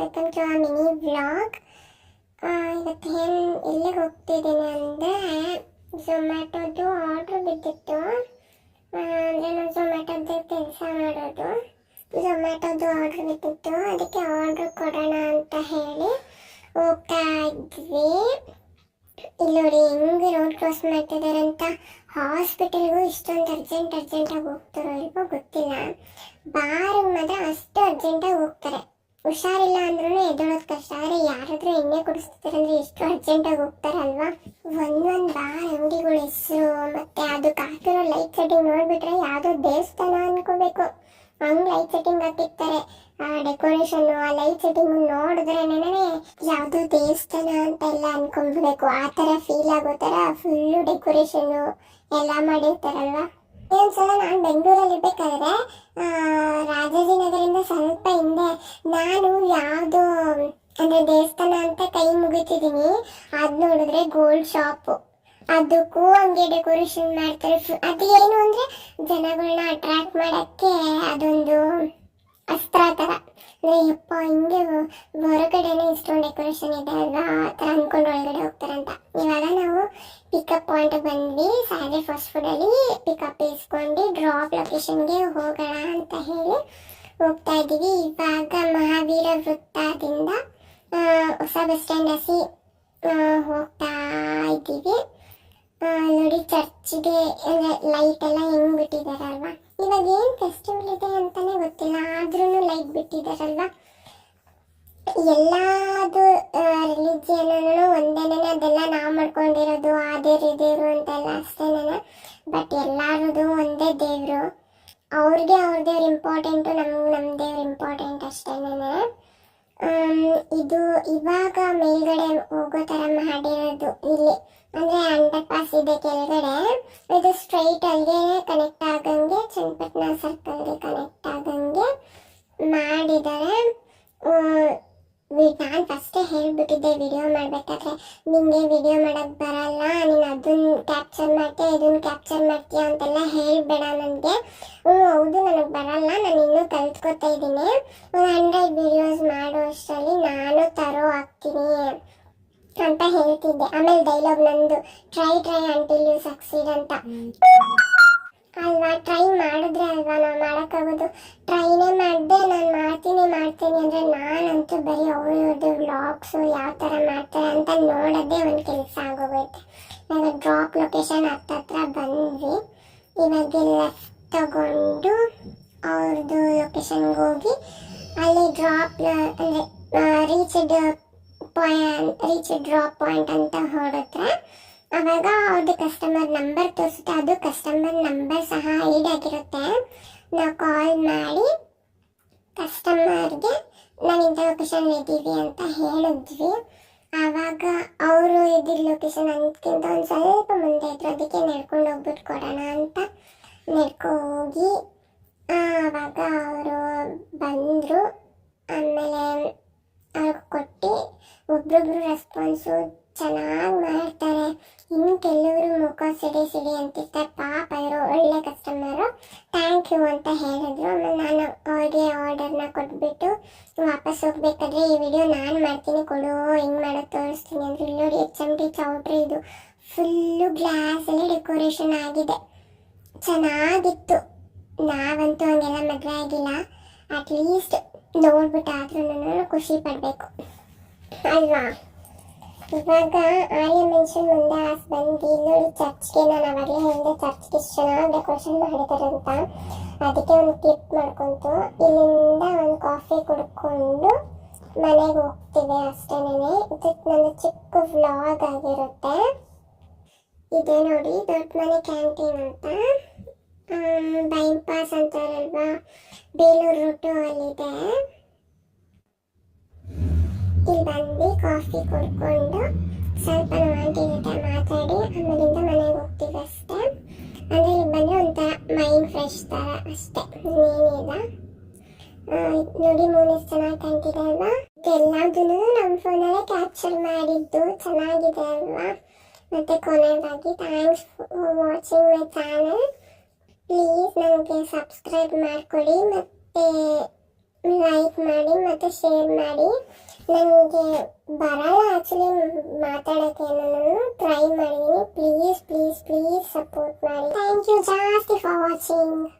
Welcome to ಆ mini vlog. ಇವತ್ತು ಎಲ್ಲಿಗೆ ಹೋಗ್ತಿದ್ದೀನಿ ಅಂದರೆ ಝೊಮ್ಯಾಟೋದು ಆರ್ಡ್ರ್ ಬಿದ್ದಿತ್ತು. ಅಂದರೆ ನಾನು ಝೊಮ್ಯಾಟೋದು ಕೆಲಸ ಮಾಡೋದು. ಝೊಮ್ಯಾಟೋದು ಆರ್ಡ್ರ್ ಬಿದ್ದಿತ್ತು, ಅದಕ್ಕೆ ಆರ್ಡ್ರ್ ಕೊಡೋಣ ಅಂತ ಹೇಳಿ ಹೋಗ್ತಾ ಇದ್ವಿ. ಇಲ್ಲಿ ನೋಡಿ ಹೆಂಗೆ ರೋಡ್ ಕ್ರಾಸ್ ಮಾಡ್ತಿದ್ದಾರೆ ಅಂತ. ಹಾಸ್ಪಿಟಲ್ಗೂ ಇಷ್ಟೊಂದು ಅರ್ಜೆಂಟಾಗಿ ಹೋಗ್ತಾರೋ ಇಲ್ವೋ ಗೊತ್ತಿಲ್ಲ. ಬಾರಿಗೆ ಮಾತ್ರ ಅಷ್ಟು ಅರ್ಜೆಂಟಾಗಿ ಹೋಗ್ತಾರೆ. ಹುಷಾರಿಲ್ಲ ಅಂದ್ರೂ ಎದ್ದೊಳೋದು ಕಷ್ಟ. ಆದರೆ ಯಾರಾದರೂ ಎಣ್ಣೆ ಕುಡಿಸ್ತಿದ್ದಾರೆ ಅಂದರೆ ಎಷ್ಟು ಅರ್ಜೆಂಟಾಗಿ ಹೋಗ್ತಾರಲ್ವಾ. ಒಂದೊಂದು ಬಾರ್ ಅಂಗಡಿಗಳ ಹೆಸರು ಮತ್ತು ಅದಕ್ಕೆ ಹಾಕಿರೋ ಲೈಟ್ ಸೆಟ್ಟಿಂಗ್ ನೋಡಿಬಿಟ್ರೆ ಯಾವುದೋ ದೇವಸ್ಥಾನ ಅನ್ಕೋಬೇಕು. ಹಂಗೆ ಲೈಟ್ ಸೆಟ್ಟಿಂಗ್ ಹಾಕಿರ್ತಾರೆ. ಆ ಡೆಕೋರೇಷನ್ನು, ಆ ಲೈಟ್ ಸೆಟ್ಟಿಂಗ್ ನೋಡಿದ್ರೇನೆ ಯಾವುದೋ ದೇವಸ್ಥಾನ ಅಂತ ಎಲ್ಲ ಅನ್ಕೊಂಡ್ಬಿಡ್ಬೇಕು. ಆ ಥರ ಫೀಲ್ ಆಗೋ ಥರ ಫುಲ್ಲು ಡೆಕೋರೇಷನ್ನು ಎಲ್ಲ ಮಾಡಿರ್ತಾರಲ್ವ. ಒಂದ್ಸಲ ನಾನು ಬೆಂಗಳೂರಲ್ಲಿ ಇರ್ಬೇಕಾದ್ರೆ ರಾಜಾಜಿನಗರಿಂದ ಸ್ವಲ್ಪ ಹಿಂದೆ ನಾನು ಯಾವುದೋ ಅಂದರೆ ದೇವಸ್ಥಾನ ಅಂತ ಕೈ ಮುಗಿತಿದ್ದೀನಿ. ಅದು ನೋಡಿದ್ರೆ ಗೋಲ್ಡ್ ಶಾಪು. ಅದಕ್ಕೂ ಹಂಗೆ ಡೆಕೋರೇಷನ್ ಮಾಡ್ತಾರೆ. ಅದು ಏನು ಅಂದರೆ ಜನಗಳನ್ನ ಅಟ್ರಾಕ್ಟ್ ಮಾಡೋಕ್ಕೆ ಅದೊಂದು ಅಸ್ತ್ರ ಥರ. ಯಪ್ಪ ಹಿಂಗೆ ಹೊರಗಡೆನೇ ಇಷ್ಟೊಂದು ಡೆಕೋರೇಷನ್ ಇದೆ ಅಲ್ವಾ, ಆ ಥರ ಅಂದ್ಕೊಂಡು ಒಳಗಡೆ ಹೋಗ್ತಾರಂತ. ಇವಾಗ ನಾವು ಪಿಕಪ್ ಪಾಯಿಂಟ್ ಬಂದ್ವಿ. ಸ್ಯಾಲರಿ ಫಾಸ್ಟ್ ಫುಡಲ್ಲಿ ಪಿಕಪ್ ಇಸ್ಕೊಂಡು ಡ್ರಾಪ್ ಲೊಕೇಶನ್ಗೆ ಹೋಗೋಣ ಅಂತ ಹೇಳಿ ಹೋಗ್ತಾ ಇದ್ದೀವಿ. ಇವಾಗ ಮಹಾವೀರ ವೃತ್ತದಿಂದ ಹೊಸ ಬಸ್ ಸ್ಟ್ಯಾಂಡ್ ಹಸಿ ಹೋಗ್ತಾ ಇದ್ದೀವಿ. ನೋಡಿ ಚರ್ಚ್ಗೆ ಲೈಟ್ ಎಲ್ಲ ಹೆಂಗ್ ಬಿಟ್ಟಿದಾರಲ್ವಾ. ಇವಾಗ ಏನು ಫೆಸ್ಟಿವಲ್ ಇದೆ ಅಂತಾನೆ ಗೊತ್ತಿಲ್ಲ, ಆದ್ರೂ ಲೈಟ್ ಬಿಟ್ಟಿದಾರಲ್ವಾ. ಎಲ್ಲದು ರಿಲಿಜಿಯನ್ ಒಂದೇನೇ, ಅದೆಲ್ಲ ನಾವು ಮಾಡ್ಕೊಂಡಿರೋದು ಆ ದೇವ್ರು ಈ ದೇವ್ರು ಅಂತೆಲ್ಲ ಅಷ್ಟೇನೆ. ಬಟ್ ಎಲ್ಲಾರದು ಒಂದೇ ದೇವ್ರು. ಅವ್ರಿಗೆ ಅವ್ರ ದೇವ್ರು ಇಂಪಾರ್ಟೆಂಟು, ನಮ್ಗೆ ನಮ್ಮ ದೇವ್ರು ಇಂಪಾರ್ಟೆಂಟ್ ಅಷ್ಟೇನೆ. ಇದು ಇವಾಗ ಮೇಲ್ಗಡೆ ಹೋಗೋ ಥರ ಮಾಡಿರೋದು ಇಲ್ಲಿ. ಅಂದರೆ ಅಂಡರ್ ಪಾಸ್ ಇದೆ ಕೆಳಗಡೆ. ಇದು ಸ್ಟ್ರೈಟ್ ಅಲ್ಲಿಗೆ ಕನೆಕ್ಟ್ ಆಗಂಗೆ, ಚನ್ನಪಟ್ಟಣ ಸರ್ಕಲ್ಗೆ ಕನೆಕ್ಟ್ ಆಗಂಗೆ ಮಾಡಿದ್ದಾರೆ. ನಾನು ಫಸ್ಟೇ ಹೇಳಿಬಿಟ್ಟಿದ್ದೆ ವಿಡಿಯೋ ಮಾಡಬೇಕಾದ್ರೆ, ನಿಮಗೆ ವಿಡಿಯೋ ಮಾಡೋಕ್ಕೆ ಬರಲ್ಲ, ನೀನು ಅದನ್ನು ಕ್ಯಾಪ್ಚರ್ ಮಾಡ್ತೀಯ ಇದನ್ನು ಕ್ಯಾಪ್ಚರ್ ಮಾಡ್ತೀಯ ಅಂತೆಲ್ಲ ಹೇಳಬೇಡ ನನಗೆ. ಹೌದು ನನಗೆ ಬರಲ್ಲ, ನಾನು ಇನ್ನೂ ಕಲ್ತ್ಕೊತಾ ಇದ್ದೀನಿ. 100 ವಿಡಿಯೋಸ್ ಮಾಡೋ ಅಷ್ಟರಲ್ಲಿ ನಾನು ತರೋ ಆಗ್ತೀನಿ ಅಂತ ಹೇಳ್ತಿದ್ದೆ. ಆಮೇಲೆ ಡೈಲಾಗ್ ನಂದು, ಟ್ರೈ ಅಂಟಿಲ್ ಯು ಸಕ್ಸೀಡ್ ಅಂತ ಅಲ್ವಾ. ಟ್ರೈ ಮಾಡಿದ್ರೆ ಅಲ್ವಾ ನಾವು ಮಾಡೋಕ್ಕಾಗೋದು. ಟ್ರೈನೇ ಮಾಡಿದೆ ನಾನು ಮಾಡ್ತೀನಿ ಅಂದರೆ ನಾನಂತೂ ಬರೀ ಅವ್ರದ್ದು ವ್ಲಾಗ್ಸು ಯಾವ ಥರ ಮಾಡ್ತಾರೆ ಅಂತ ನೋಡೋದೇ ಒಂದು ಕೆಲಸ ಆಗೋಗೈತೆ. ಇವಾಗ ಡ್ರಾಪ್ ಲೊಕೇಶನ್ ಹತ್ರ ಬಂದ್ವಿ. ಇವಾಗ ಲೆಫ್ಟ್ ತಗೊಂಡು ಅವ್ರದ್ದು ಲೊಕೇಶನ್ಗೆ ಹೋಗಿ ಅಲ್ಲಿ ಡ್ರಾಪ್ ಅಂದರೆ ರೀಚ್ ಡ್ರಾಪ್ ಪಾಯಿಂಟ್ ಅಂತ ಹೊರಡ್ರೆ ಅವಾಗ ಅವ್ರದ್ದು ಕಸ್ಟಮರ್ ನಂಬರ್ ತೋರಿಸುತ್ತೆ. ಅದು ಕಸ್ಟಮರ್ ನಂಬರ್ ಸಹ ಐಡ್ ಆಗಿರುತ್ತೆ. ನಾವು ಕಾಲ್ ಮಾಡಿ ಕಸ್ಟಮರ್ಗೆ ನಾವು ಇಂಥ ಲೊಕೇಶನ್ ಇದ್ದೀವಿ ಅಂತ ಹೇಳಿದ್ವಿ. ಆವಾಗ ಅವರು ಇದ್ದಿದ್ದ ಲೊಕೇಶನ್ ಅದಕ್ಕಿಂತ ಒಂದು ಸ್ವಲ್ಪ ಮುಂದೆ ಇದ್ರು. ಅದಕ್ಕೆ ನಡ್ಕೊಂಡು ಹೋಗ್ಬಿಟ್ಟು ಕೊಡೋಣ ಅಂತ ಹೋಗಿ ಆವಾಗ ಅವರು ಬಂದರು. ಆಮೇಲೆ ಅವ್ರಿಗೆ ಕೊಟ್ಟು ಒಬ್ರೊಬ್ರು ರೆಸ್ಪಾನ್ಸು ಚೆನ್ನಾಗಿ ಮಾಡ್ತಾರೆ. ಇನ್ನು ಕೆಲವರು ಮುಖ ಸಿಡಿ ಅಂತಿರ್ತಾರೆ. ಪಾಪ ಇವರು ಒಳ್ಳೆ ಕಸ್ಟಮರು, ಥ್ಯಾಂಕ್ ಯು ಅಂತ ಹೇಳಿದ್ರು. ಆಮೇಲೆ ನಾನು ಅವ್ರಿಗೆ ಆರ್ಡರ್ನ ಕೊಟ್ಬಿಟ್ಟು ವಾಪಸ್ ಹೋಗ್ಬೇಕಾದ್ರೆ ಈ ವಿಡಿಯೋ ನಾನು ಮಾಡ್ತೀನಿ ಕೊಡು, ಹೆಂಗೆ ಮಾಡೋದು ತೋರಿಸ್ತೀನಿ ಅಂದರೆ ಇಲ್ಲಿ ನೋಡಿ HMT ಚೌಟ್ರಿ. ಇದು ಫುಲ್ಲು ಗ್ಲಾಸಲ್ಲಿ ಡೆಕೋರೇಷನ್ ಆಗಿದೆ, ಚೆನ್ನಾಗಿತ್ತು. ನಾವಂತೂ ಹಂಗೆಲ್ಲ ಮದುವೆ ಆಗಿಲ್ಲ, ಅಟ್ಲೀಸ್ಟ್ ನೋಡ್ಬಿಟ್ಟು ಆದ್ರೂ ನಾನು ಖುಷಿ ಪಡಬೇಕು ಅಲ್ವಾ. ಇವಾಗ ಆರ್ಯ ಮೆನ್ಷನ್ ಮುಂದೆ ಬಂದು ನೋಡಿ ಚರ್ಚ್ಗೆ. ನಾನು ಅವಾಗಲೇ ಹೇಳಿದೆ ಚರ್ಚ್ಗೆ ಇಷ್ಟು ಚೆನ್ನಾಗಿ ಡೆಕೋರೇಷನ್ ಮಾಡಿದ್ದಾರೆ ಅಂತ. ಅದಕ್ಕೆ ಒಂದು ಕ್ಲಿಪ್ ಮಾಡ್ಕೊಂತು ಇಲ್ಲಿಂದ ಒಂದು ಕಾಫಿ ಕುಡ್ಕೊಂಡು ಮನೆಗೆ ಹೋಗ್ತೀವಿ ಅಷ್ಟೇನೆ. ಇದು ನನ್ನ ಚಿಕ್ಕ ವ್ಲಾಗ್ ಆಗಿರುತ್ತೆ. ಇದೆ ನೋಡಿ ದೊಡ್ಡ ಮನೆ ಕ್ಯಾಂಟೀನ್ ಅಂತ, ಬೈಪಾಸ್ ಅಂತಾರಲ್ವಾ, ಬೇಲೂರು ರೂಟು ಅಲ್ಲಿದೆ. ಇಲ್ಲಿ ಬಂದು ಕಾಫಿ ಕುಡ್ಕೊಂಡು ಸ್ವಲ್ಪ ನಮ್ಮ ಆಂಟಿ ಜೊತೆ ಮಾತಾಡಿ ಆಮೇಲಿಂದ ಮನೆಗೆ ಹೋಗ್ತೀವಿ ಅಷ್ಟೇ. ಅಂದರೆ ಇಲ್ಲಿ ಬಂದರೆ ಒಂಥರ ಮೈಂಡ್ ಫ್ರೆಶ್ ಥರ ಅಷ್ಟೇ, ಇನ್ನೇನಿಲ್ಲ. ನೋಡಿ ಮೂನ್ ಎಷ್ಟು ಚೆನ್ನಾಗಿ ಕಾಣ್ತಿದೆ ಅಲ್ವಾ. ಎಲ್ಲದನ್ನೂ ನಮ್ಮ ಫೋನಲ್ಲೇ ಕ್ಯಾಪ್ಚರ್ ಮಾಡಿದ್ದು, ಚೆನ್ನಾಗಿದೆ ಅಲ್ವಾ. ಮತ್ತು ಕೊನೆಯದಾಗಿ thanks for watching my channel. Please ನನಗೆ ಸಬ್ಸ್ಕ್ರೈಬ್ ಮಾಡಿಕೊಡಿ ಮತ್ತು ಲೈಕ್ ಮಾಡಿ ಮತ್ತು ಶೇರ್ ಮಾಡಿ. ನನಗೆ ಬರಲ್ಲ ಆ್ಯಕ್ಚುಲಿ ಮಾತಾಡೋಕ್ಕೆ, ನಾನು ಟ್ರೈ ಮಾಡಿದ್ದೀನಿ. ಪ್ಲೀಸ್ ಪ್ಲೀಸ್ ಪ್ಲೀಸ್ ಸಪೋರ್ಟ್ ಮಾಡಿ. ಥ್ಯಾಂಕ್ ಯು ಜಾಸ್ತಿ ಫಾರ್ ವಾಚಿಂಗ್.